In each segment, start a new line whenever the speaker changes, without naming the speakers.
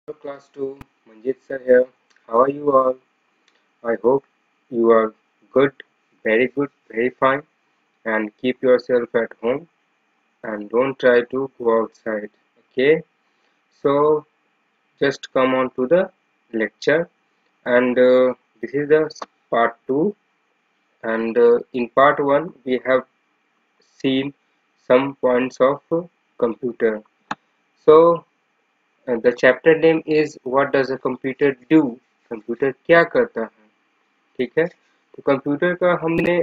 Hello class 2, Manjit sir here. How are you all? I hope you are good, very fine, and keep yourself at home and don't try to go outside. Okay, so just come on to the lecture, and this is the part 2. And in part 1, we have seen some points of computer. So the chapter name is What does a computer do? Computer क्या करता है? ठीक है, तो computer का हमने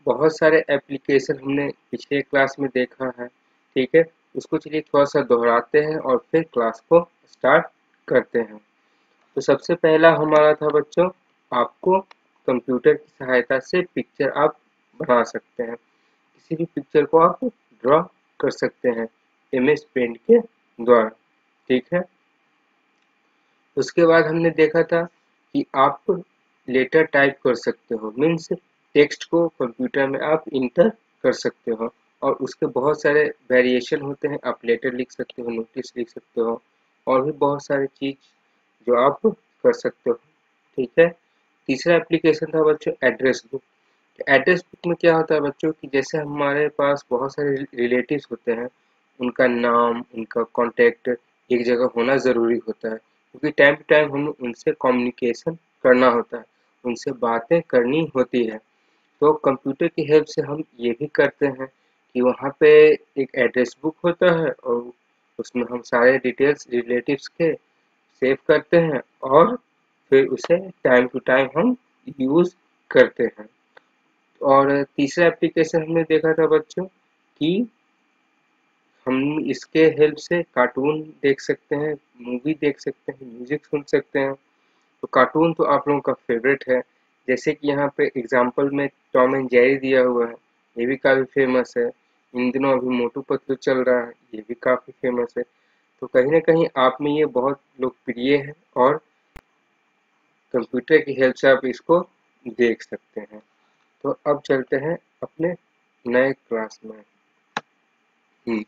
बहुत सारे एप्लीकेशन हमने पिछले क्लास में देखा है। ठीक है, उसको चलिए थोड़ा सा दोहराते हैं और फिर क्लास को स्टार्ट करते हैं। तो सबसे पहला हमारा था बच्चों, आपको कंप्यूटर की सहायता से पिक्चर आप बना सकते हैं। किसी भी पिक्चर को आप ड्रॉ कर सकते हैं MS पेंट के द्वारा। ठीक है, उसके बाद हमने देखा था कि आप लेटर टाइप कर सकते हो, मीन्स टेक्स्ट को कंप्यूटर में आप इंटर कर सकते हो और उसके बहुत सारे वेरिएशन होते हैं। आप लेटर लिख सकते हो, नोटिस लिख सकते हो और भी बहुत सारी चीज जो आप कर सकते हो। ठीक है, तीसरा एप्लीकेशन था बच्चों एड्रेस बुक। एड्रेस बुक में क्या होता है बच्चों कि जैसे हमारे पास बहुत सारे रिलेटिव्स होते हैं, उनका नाम, उनका कॉन्टेक्ट एक जगह होना ज़रूरी होता है, क्योंकि टाइम टू टाइम हमें उनसे कम्युनिकेशन करना होता है, उनसे बातें करनी होती है। तो कंप्यूटर की हेल्प से हम ये भी करते हैं कि वहाँ पे एक एड्रेस बुक होता है और उसमें हम सारे डिटेल्स रिलेटिव्स के सेव करते हैं और फिर उसे टाइम टू टाइम हम यूज़ करते हैं। और तीसरा एप्लीकेशन हमने देखा था बच्चों कि हम इसके हेल्प से कार्टून देख सकते हैं, मूवी देख सकते हैं, म्यूजिक सुन सकते हैं। तो कार्टून तो आप लोगों का फेवरेट है, जैसे कि यहाँ पे एग्जांपल में टॉम एंड जेरी दिया हुआ है, ये भी काफ़ी फेमस है। इन दिनों अभी मोटू पतलू चल रहा है, ये भी काफ़ी फेमस है। तो कहीं ना कहीं आप में ये बहुत लोकप्रिय है और कंप्यूटर की हेल्प से आप इसको देख सकते हैं। तो अब चलते हैं अपने नए क्लास में।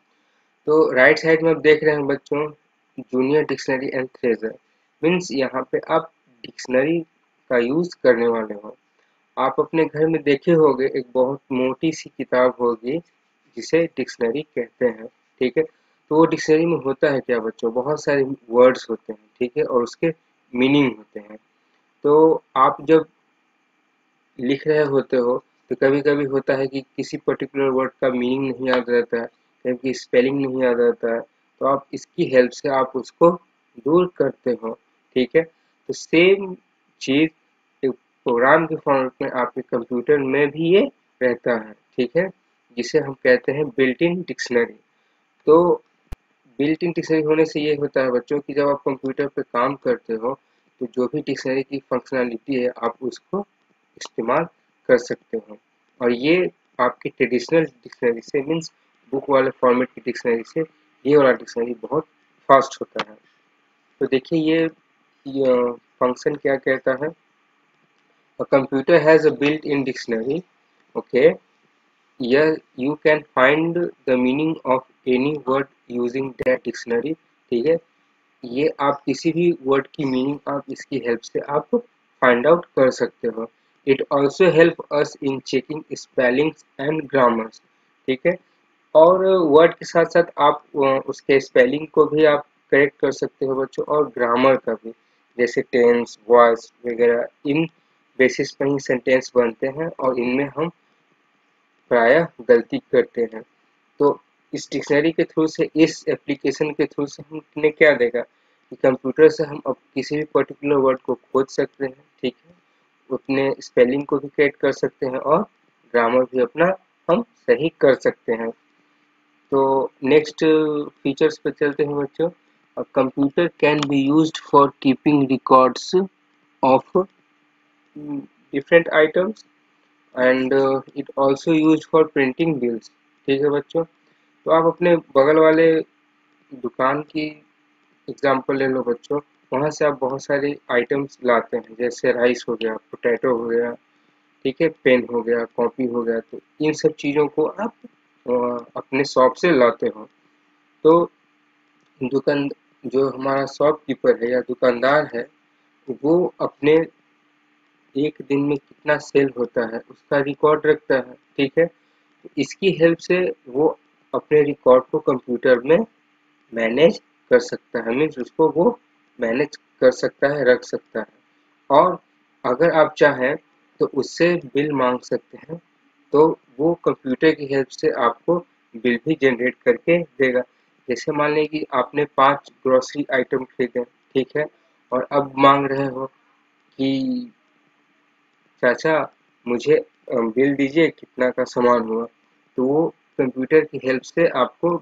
तो राइट साइड में आप देख रहे हैं बच्चों जूनियर डिक्शनरी एंड थ्रेजर, मीन्स यहाँ पे आप डिक्शनरी का यूज करने वाले हो। आप अपने घर में देखे होंगे एक बहुत मोटी सी किताब होगी जिसे डिक्शनरी कहते हैं। ठीक है, तो वो डिक्शनरी में होता है क्या बच्चों, बहुत सारे वर्ड्स होते हैं। ठीक है, और उसके मीनिंग होते हैं। तो आप जब लिख रहे होते हो तो कभी कभी होता है कि किसी पर्टिकुलर वर्ड का मीनिंग नहीं याद रहता है, कभी स्पेलिंग नहीं याद रहता है, तो आप इसकी हेल्प से आप उसको दूर करते हो। ठीक है, तो सेम चीज एक प्रोग्राम के फॉर्मेट में आपके कंप्यूटर में भी ये रहता है। ठीक है, जिसे हम कहते हैं बिल्ट इन डिक्शनरी। तो बिल्ट इन डिक्शनरी होने से ये होता है बच्चों कि जब आप कंप्यूटर पे काम करते हो तो जो भी डिक्शनरी की फंक्शनैलिटी है आप उसको इस्तेमाल कर सकते हो। और ये आपकी ट्रेडिशनल डिक्शनरी से, मीन्स बुक वाले फॉर्मेट की डिक्शनरी से, ये वाला डिक्शनरी बहुत फास्ट होता है। तो देखिए ये फंक्शन क्या कहता है, a computer has a built in dictionary. Okay, here you can find the meaning of any word using that dictionary। ठीक है, ये आप किसी भी वर्ड की मीनिंग आप इसकी हेल्प से आप फाइंड आउट कर सकते हो। It also help us in checking spellings and grammars. ठीक है, और वर्ड के साथ साथ आप उसके स्पेलिंग को भी आप करेक्ट कर सकते हो बच्चों, और ग्रामर का भी, जैसे टेंस, वॉइस वगैरह, इन बेसिस पर ही सेंटेंस बनते हैं और इनमें हम प्रायः गलती करते हैं। तो इस डिक्शनरी के थ्रू से, इस एप्लीकेशन के थ्रू से हमने क्या देखा कि कंप्यूटर से हम अब किसी भी पर्टिकुलर वर्ड को खोज सकते हैं। ठीक है, अपने स्पेलिंग को भी करेक्ट कर सकते हैं और ग्रामर भी अपना हम सही कर सकते हैं। तो नेक्स्ट फीचर्स पे चलते हैं बच्चों। A computer can be used for keeping records of different items and it also use for printing bills. ठीक है बच्चों, तो आप अपने बगल वाले दुकान की एग्जांपल ले लो बच्चों, वहाँ से आप बहुत सारे आइटम्स लाते हैं, जैसे राइस हो गया, पोटैटो हो गया, ठीक है, पेन हो गया, कॉपी हो गया। तो इन सब चीज़ों को आप अपने शॉप से लाते हो। तो दुकान जो हमारा शॉपकीपर है या दुकानदार है, वो अपने एक दिन में कितना सेल होता है उसका रिकॉर्ड रखता है, ठीक है। तो इसकी हेल्प से वो अपने रिकॉर्ड को कंप्यूटर में मैनेज कर सकता है, मीन्स उसको वो मैनेज कर सकता है, रख सकता है। और अगर आप चाहें तो उससे बिल मांग सकते हैं, तो वो कंप्यूटर की हेल्प से आपको बिल भी जनरेट करके देगा। जैसे मान लें कि आपने 5 ग्रोसरी आइटम खरीदे, ठीक है, और अब मांग रहे हो कि चाचा मुझे बिल दीजिए कितना का सामान हुआ, तो वो कंप्यूटर की हेल्प से आपको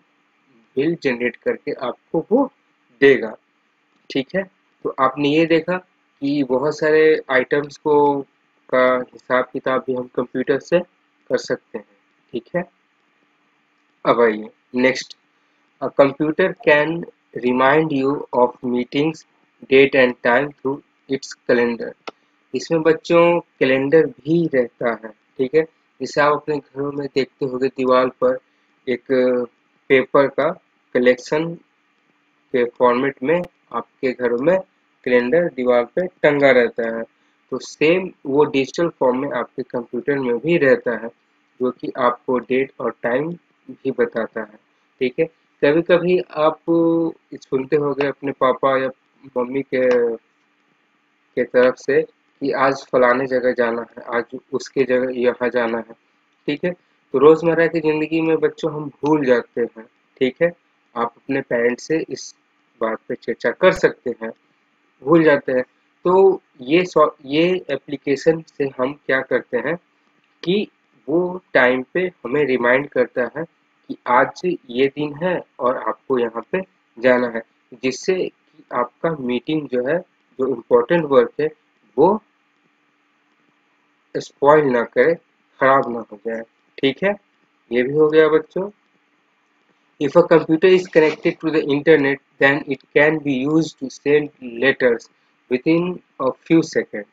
बिल जनरेट करके आपको वो देगा, ठीक है। तो आपने ये देखा कि बहुत सारे आइटम्स को का हिसाब किताब भी हम कंप्यूटर से कर सकते हैं, ठीक है। अब आइए next, a computer can remind you of meetings date and time through its calendar। इसमें बच्चों कैलेंडर भी रहता है, ठीक है। जिसे आप अपने घरों में देखते होंगे दीवार पर एक पेपर का कलेक्शन के फॉर्मेट में आपके घरों में कैलेंडर दीवार पे टंगा रहता है। तो सेम वो डिजिटल फॉर्म में आपके कंप्यूटर में भी रहता है, जो कि आपको डेट और टाइम भी बताता है, ठीक है। कभी कभी आप सुनते होंगे अपने पापा या मम्मी के तरफ से कि आज फलाने जगह जाना है, आज उसके जगह यहाँ जाना है, ठीक है। तो रोजमर्रा की जिंदगी में बच्चों हम भूल जाते हैं, ठीक है। आप अपने पेरेंट्स से इस बात पे चर्चा कर सकते हैं, भूल जाते हैं। तो ये एप्लीकेशन से हम क्या करते हैं कि वो टाइम पे हमें रिमाइंड करता है कि आज ये दिन है और आपको यहाँ पे जाना है, जिससे कि आपका मीटिंग जो है, जो इम्पोर्टेंट वर्क है, वो स्पॉइल ना करे, खराब ना हो जाए, ठीक है। ये भी हो गया बच्चों। If a computer is connected to the internet, then it can be used to send letters within a few seconds।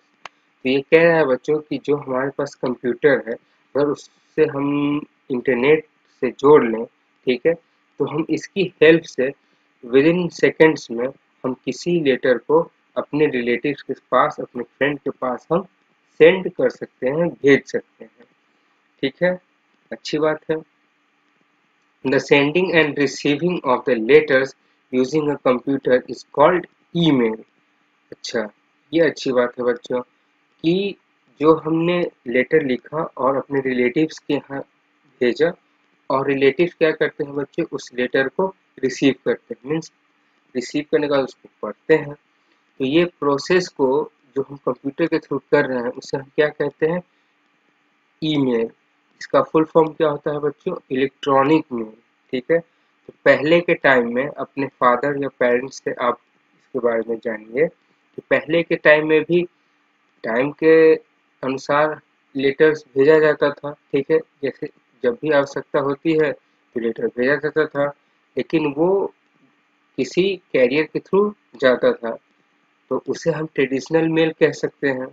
तो ये कह रहा है बच्चों कि जो हमारे पास कंप्यूटर है, अगर उससे हम इंटरनेट से जोड़ लें, ठीक है, तो हम इसकी हेल्प से विद इन सेकेंड्स में हम किसी लेटर को अपने रिलेटिव्स के पास, अपने फ्रेंड के पास हम सेंड कर सकते हैं, भेज सकते हैं, ठीक है। अच्छी बात है। The sending and receiving of the letters using a computer is called email। अच्छा, ये अच्छी बात है बच्चों कि जो हमने लेटर लिखा और अपने रिलेटिव्स के यहाँ भेजा, और रिलेटिव्स क्या करते हैं बच्चों, उस लेटर को रिसीव करते हैं, मीन्स रिसीव करने के बाद उसको पढ़ते हैं। तो ये प्रोसेस को जो हम कंप्यूटर के थ्रू कर रहे हैं उसे हम क्या कहते हैं, ईमेल। इसका फुल फॉर्म क्या होता है बच्चों, इलेक्ट्रॉनिक मेल, ठीक है। तो पहले के टाइम में अपने फादर या पेरेंट्स से आप इसके बारे में जानिए कि पहले के टाइम में भी टाइम के अनुसार लेटर्स भेजा जाता था, ठीक है। जैसे जब भी आवश्यकता होती है तो लेटर भेजा जाता था, लेकिन वो किसी कैरियर के थ्रू जाता था, तो उसे हम ट्रेडिशनल मेल कह सकते हैं,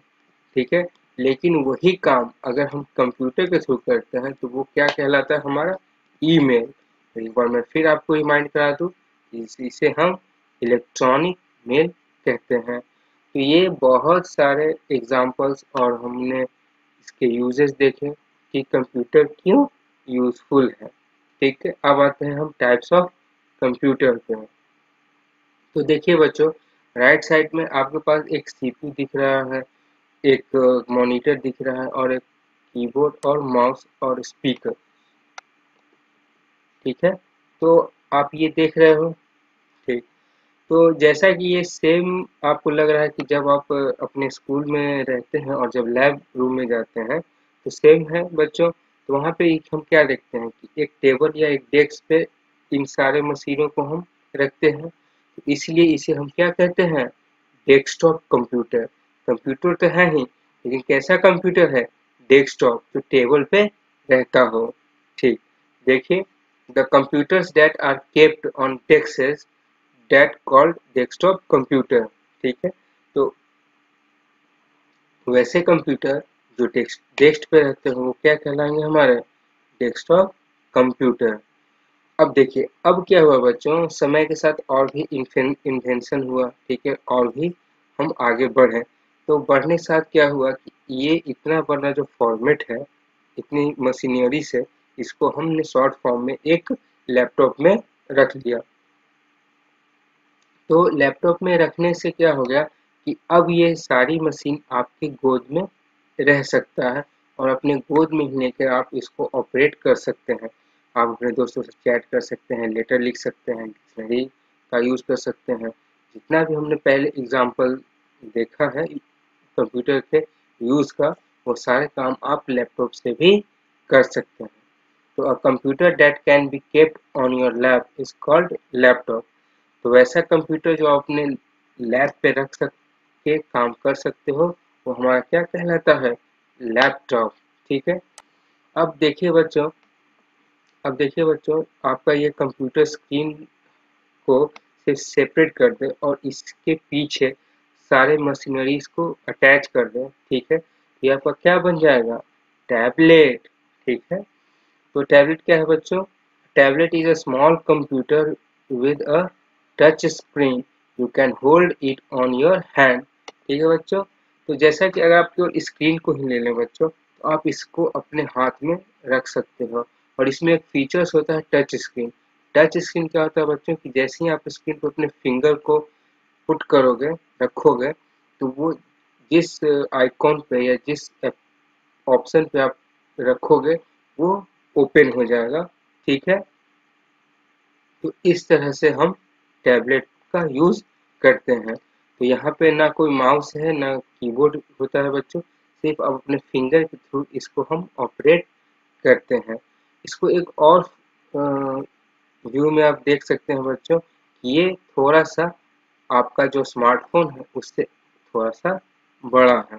ठीक है। लेकिन वही काम अगर हम कंप्यूटर के थ्रू करते हैं तो वो क्या कहलाता है, हमारा ईमेल। तो एक बार मैं फिर आपको रिमाइंड करा दूं, इसे हम इलेक्ट्रॉनिक मेल कहते हैं। तो ये बहुत सारे एग्जांपल्स और हमने इसके यूजेस देखे कि कंप्यूटर क्यों यूजफुल है, ठीक है। अब आते हैं हम टाइप्स ऑफ कंप्यूटर पे। तो देखिए बच्चों, राइट साइड में आपके पास एक सीपीयू दिख रहा है, एक मॉनिटर दिख रहा है, और एक कीबोर्ड और माउस और स्पीकर, ठीक है। तो आप ये देख रहे हो, ठीक। तो जैसा कि ये सेम आपको लग रहा है कि जब आप अपने स्कूल में रहते हैं और जब लैब रूम में जाते हैं तो सेम है बच्चों। तो वहाँ पे हम क्या देखते हैं कि एक टेबल या एक डेस्क पे इन सारे मशीनों को हम रखते हैं, तो इसलिए इसे हम क्या कहते हैं, डेस्कटॉप कंप्यूटर। कंप्यूटर तो है ही, लेकिन कैसा कंप्यूटर है, डेस्कटॉप, जो टेबल पे रहता हो, ठीक। देखिए, the computers that are kept on desks that called desktop computer, ठीक है। तो वैसे कंप्यूटर जो डेस्क पे रहते हो वो क्या कहलाएंगे, हमारे डेस्कटॉप कंप्यूटर। अब देखिए, अब क्या हुआ बच्चों, समय के साथ और भी इन्वेंशन हुआ, ठीक है, और भी हम आगे बढ़े। तो बढ़ने के साथ क्या हुआ कि ये इतना बड़ा जो फॉर्मेट है, इतनी मशीनरी से, इसको हमने शॉर्ट फॉर्म में एक लैपटॉप में रख लिया। तो लैपटॉप में रखने से क्या हो गया कि अब ये सारी मशीन आपकी गोद में रह सकता है और अपने गोद में ही लेकर आप इसको ऑपरेट कर सकते हैं। आप अपने दोस्तों से चैट कर सकते हैं, लेटर लिख सकते हैं, डिक्शनरी का यूज़ कर सकते हैं। जितना भी हमने पहले एग्जाम्पल देखा है कंप्यूटर के यूज़ का, वो सारे काम आप लैपटॉप से भी कर सकते हैं। तो a computer that can be kept on your lap is called laptop. तो वैसा कंप्यूटर जो आप अपने लैब पे रख के काम कर सकते हो, वो हमारा क्या कहलाता है, लैपटॉप। ठीक है। अब देखिए बच्चों, आपका ये कंप्यूटर स्क्रीन को सिर्फ सेपरेट कर दे और इसके पीछे सारे मशीनरीज को अटैच कर दे, ठीक है, ये आपका क्या बन जाएगा, टैबलेट। ठीक है। तो टैबलेट क्या है बच्चों, tablet is a small computer with a touch screen, you can hold it on your hand. ठीक है बच्चों। तो जैसा कि अगर आप केवल स्क्रीन को ही ले लें बच्चों, तो आप इसको अपने हाथ में रख सकते हो। और इसमें एक फीचर्स होता है टच स्क्रीन। टच स्क्रीन क्या होता है बच्चों कि जैसे ही आप स्क्रीन पर अपने फिंगर को पुट करोगे, रखोगे, तो वो जिस आइकॉन पे या जिस ऑप्शन पे आप रखोगे, वो ओपन हो जाएगा। ठीक है। तो इस तरह से हम टैबलेट का यूज़ करते हैं। तो यहाँ पे ना कोई माउस है ना कीबोर्ड होता है बच्चों, सिर्फ आप अपने फिंगर के थ्रू इसको हम ऑपरेट करते हैं। इसको एक और व्यू में आप देख सकते हैं बच्चों कि ये थोड़ा सा आपका जो स्मार्टफोन है उससे थोड़ा सा बड़ा है।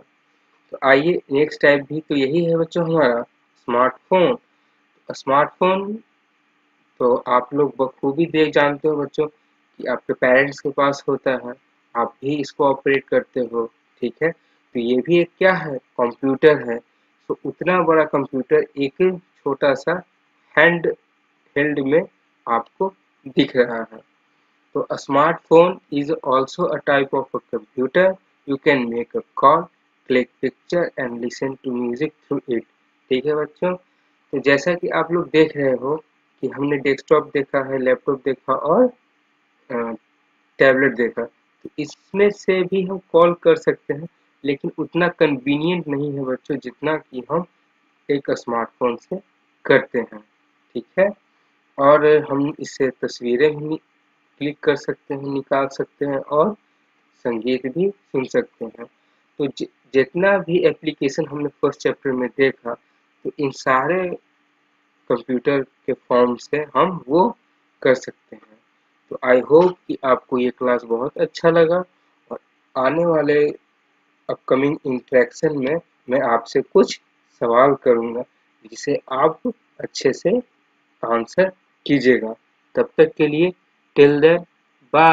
तो आइए नेक्स्ट टाइप भी तो यही है बच्चों हमारा स्मार्टफोन। स्मार्टफोन तो आप लोग बखूबी देख जानते हो बच्चों कि आपके पेरेंट्स के पास होता है, आप भी इसको ऑपरेट करते हो। ठीक है। तो ये भी एक क्या है, कंप्यूटर है। तो उतना बड़ा कंप्यूटर एक छोटा सा हैंड हेल्ड में आपको दिख रहा है। तो a smartphone is also a type of a computer. You can make a call, click picture and listen to music through it. ठीक है बच्चों। तो जैसा कि आप लोग देख रहे हो कि हमने डेस्कटॉप देखा है, लैपटॉप देखा और टैबलेट देखा, तो इसमें से भी हम कॉल कर सकते हैं, लेकिन उतना कन्वीनियंट नहीं है बच्चों जितना कि हम एक स्मार्टफोन से करते हैं। ठीक है। और हम इससे तस्वीरें भी क्लिक कर सकते हैं, निकाल सकते हैं और संगीत भी सुन सकते हैं। तो जितना भी एप्लीकेशन हमने फर्स्ट चैप्टर में देखा, तो इन सारे कंप्यूटर के फॉर्म से हम वो कर सकते हैं। तो आई होप कि आपको ये क्लास बहुत अच्छा लगा और आने वाले अपकमिंग इंटरेक्शन में मैं आपसे कुछ सवाल करूँगा जिसे आप अच्छे से आंसर कीजिएगा। तब तक के लिए टिल देन बाय।